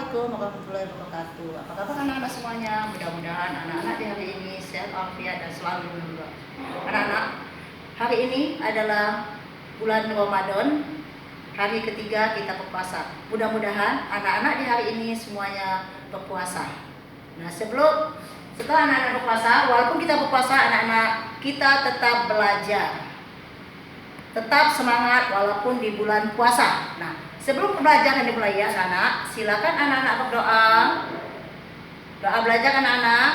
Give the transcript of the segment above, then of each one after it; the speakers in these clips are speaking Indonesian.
Assalamualaikum warahmatullahi wabarakatuh. Apa kabar anak-anak semuanya? Mudah-mudahan anak-anak di hari ini sehat walafiat dan selalu lindungi. Anak-anak, hari ini adalah bulan Ramadan, hari ketiga kita berpuasa. Mudah-mudahan anak-anak di hari ini semuanya berpuasa. Nah, setelah anak-anak berpuasa, walaupun kita berpuasa, anak-anak kita tetap belajar, tetap semangat walaupun di bulan puasa. Nah, sebelum pembelajaran dimulai ya anak-anak, silakan anak-anak berdoa. Doa belajar anak-anak.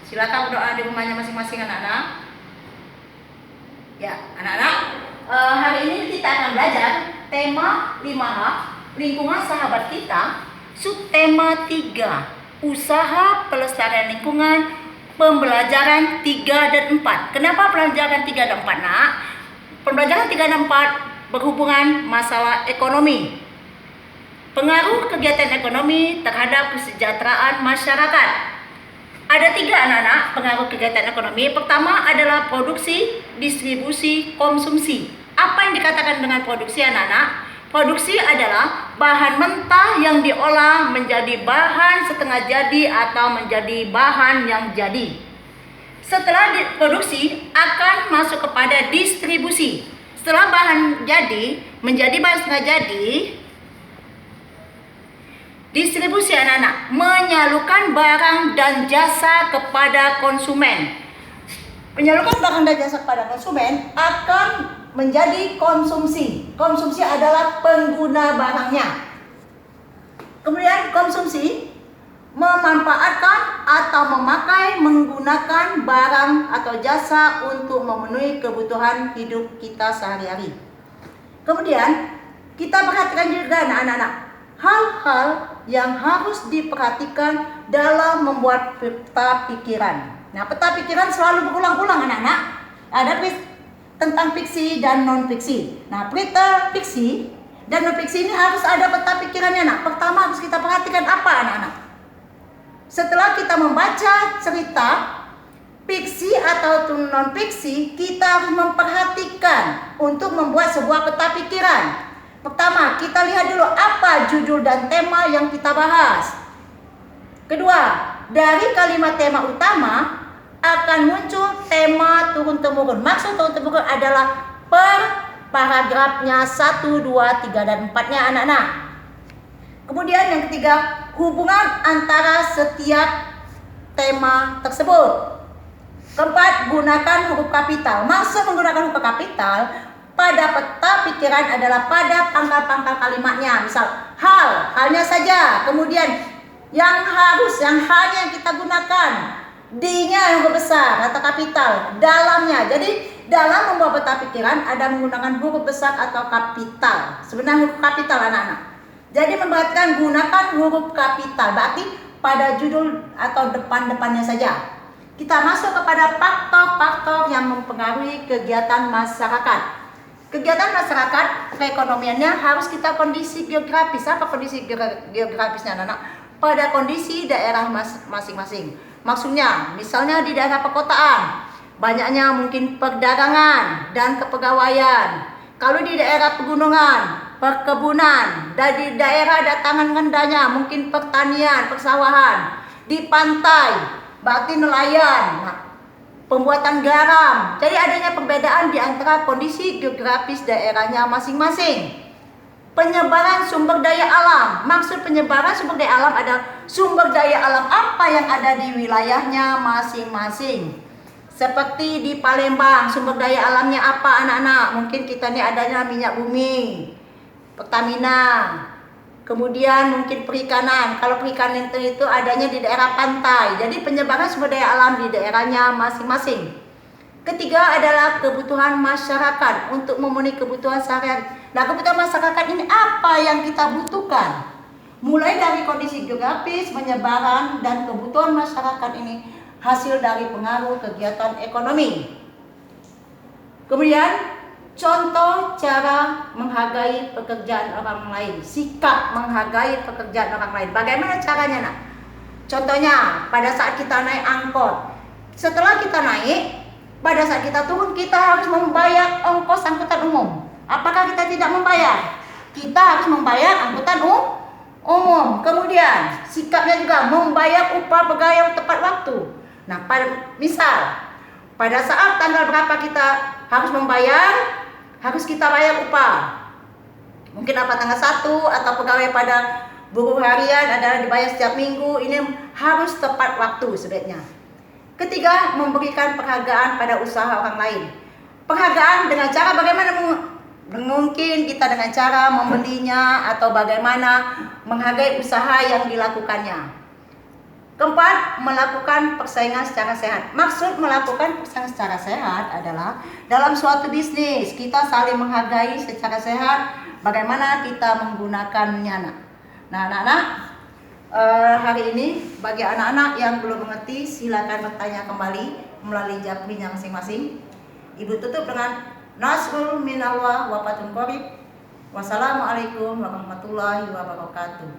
Silakan berdoa di rumahnya masing-masing anak-anak. Ya, anak-anak, hari ini kita akan belajar tema 5H, lingkungan sahabat kita, subtema 3, usaha pelestarian lingkungan, pembelajaran 3 dan 4. Kenapa pembelajaran 3 dan 4, Nak? Pembelajaran 3 dan 4 berhubungan masalah ekonomi. Pengaruh kegiatan ekonomi terhadap kesejahteraan masyarakat. Ada 3 anak-anak pengaruh kegiatan ekonomi. Pertama adalah produksi, distribusi, konsumsi. Apa yang dikatakan dengan produksi anak-anak? Produksi adalah bahan mentah yang diolah menjadi bahan setengah jadi atau menjadi bahan yang jadi. Setelah diproduksi akan masuk kepada distribusi. Setelah bahan jadi menjadi bahan setengah jadi, distribusi anak-anak menyalurkan barang dan jasa kepada konsumen. Menyalurkan barang dan jasa kepada konsumen akan menjadi konsumsi. Konsumsi adalah pengguna barangnya. Kemudian konsumsi memanfaatkan atau memakai menggunakan barang atau jasa untuk memenuhi kebutuhan hidup kita sehari-hari. Kemudian kita perhatikan juga anak-anak hal-hal yang harus diperhatikan dalam membuat peta pikiran. Nah, peta pikiran selalu berulang-ulang anak-anak. Ada tentang fiksi dan non fiksi. Nah, peta fiksi dan non fiksi ini harus ada peta pikirannya. Nah, pertama harus kita perhatikan apa anak-anak? Setelah kita membaca cerita fiksi atau non fiksi, kita harus memperhatikan untuk membuat sebuah peta pikiran. Pertama, kita lihat dulu apa judul dan tema yang kita bahas. Kedua, dari kalimat tema utama akan muncul tema turun-temurun. Maksud turun-temurun adalah per paragrafnya 1, 2, 3, dan 4-nya anak-anak. Kemudian yang ketiga, hubungan antara setiap tema tersebut. Keempat, gunakan huruf kapital. Maksud menggunakan huruf kapital pada peta pikiran adalah pada pangkal-pangkal kalimatnya. Misal, halnya saja. Kemudian yang hanya yang kita gunakan. D-nya yang besar atau kapital. Dalamnya. Jadi dalam membuat peta pikiran ada menggunakan huruf besar atau kapital. Sebenarnya huruf kapital anak-anak. Jadi memperhatikan gunakan huruf kapital. Berarti pada judul atau depan-depannya saja. Kita masuk kepada faktor-faktor yang mempengaruhi kegiatan masyarakat. Kegiatan masyarakat, perekonomiannya harus kita kondisi geografis. Apa kondisi geografisnya anak-anak? Pada kondisi daerah masing-masing. Maksudnya, misalnya di daerah perkotaan, banyaknya mungkin perdagangan dan kepegawaian. Kalau di daerah pegunungan, perkebunan. Dari daerah datangan rendahnya, mungkin pertanian, persawahan. Di pantai, berarti nelayan. Nah, pembuatan garam. Jadi adanya perbedaan di antara kondisi geografis daerahnya masing-masing. Penyebaran sumber daya alam. Maksud penyebaran sumber daya alam adalah sumber daya alam apa yang ada di wilayahnya masing-masing. Seperti di Palembang, sumber daya alamnya apa anak-anak? Mungkin kita ini adanya minyak bumi, Pertamina. Kemudian mungkin perikanan. Kalau perikanan itu adanya di daerah pantai. Jadi penyebaran sumber daya alam di daerahnya masing-masing. Ketiga adalah kebutuhan masyarakat untuk memenuhi kebutuhan sehari-hari. Nah, kebutuhan masyarakat ini apa yang kita butuhkan? Mulai dari kondisi geografis, penyebaran, dan kebutuhan masyarakat ini hasil dari pengaruh kegiatan ekonomi. Kemudian contoh cara menghargai pekerjaan orang lain. Sikap menghargai pekerjaan orang lain. Bagaimana caranya, nak? Contohnya, pada saat kita naik angkot. Setelah kita naik, pada saat kita turun, kita harus membayar ongkos angkutan umum. Apakah kita tidak membayar? Kita harus membayar angkutan umum. Kemudian Kemudian sikapnya juga membayar upah pegawai yang tepat waktu. Nah, pada saat tanggal berapa kita harus membayar, harus kita bayar upah. Mungkin apa tanggal 1 atau pegawai pada buruh harian adalah dibayar setiap minggu, ini harus tepat waktu sebaiknya. Ketiga, memberikan penghargaan pada usaha orang lain. Penghargaan dengan cara bagaimana? Mungkin kita dengan cara membelinya atau bagaimana menghargai usaha yang dilakukannya. Keempat, melakukan persaingan secara sehat. Maksud melakukan persaingan secara sehat adalah dalam suatu bisnis kita saling menghargai secara sehat bagaimana kita menggunakannya. Nah, anak-anak, hari ini bagi anak-anak yang belum mengerti silakan bertanya kembali melalui japrinya masing-masing. Ibu tutup dengan Nasrul minallah wa fatun qorib. Wassalamualaikum warahmatullahi wabarakatuh.